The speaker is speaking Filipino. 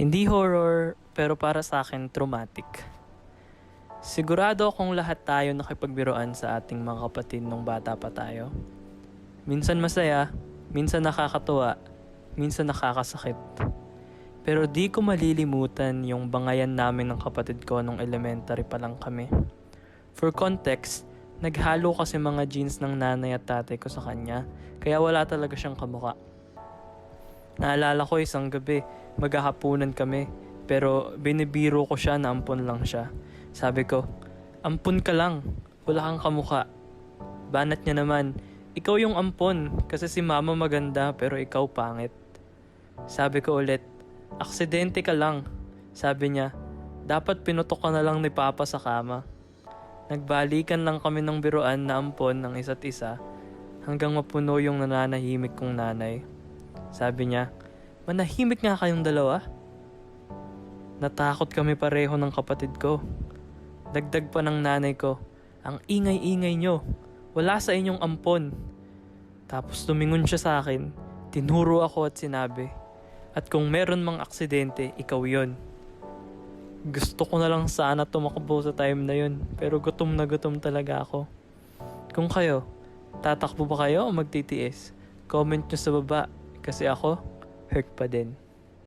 Hindi horror, pero para sa akin traumatic. Sigurado akong lahat tayo nakipagbiruan sa ating mga kapatid nung bata pa tayo. Minsan masaya, minsan nakakatuwa, minsan nakakasakit. Pero di ko malilimutan yung bangayan namin ng kapatid ko nung elementary pa lang kami. For context, naghalo kasi mga jeans ng nanay at tatay ko sa kanya, kaya wala talaga siyang kamukha. Naalala ko isang gabi, maghahapunan kami, pero binibiro ko siya na ampon lang siya. Sabi ko, ampon ka lang, wala kang kamukha. Banat niya naman, ikaw yung ampon kasi si mama maganda pero ikaw pangit. Sabi ko ulit, aksidente ka lang. Sabi niya, dapat pinutok ka na lang ni Papa sa kama. Nagbalikan lang kami ng biruan na ampon ng isa't isa hanggang mapuno yung nananahimik kong nanay. Sabi niya, manahimik nga kayong dalawa. Natakot kami pareho ng kapatid ko. Dagdag pa ng nanay ko, ang ingay-ingay nyo, wala sa inyong ampon. Tapos tumingon siya sa akin, tinuro ako at sinabi, at kung meron mang aksidente, ikaw yon. Gusto ko na lang sana tumakbo sa time na yun, pero gutom na gutom talaga ako. Kung kayo, tatakbo ba kayo o magtitiis? Comment nyo sa baba, kasi ako, hurt pa din.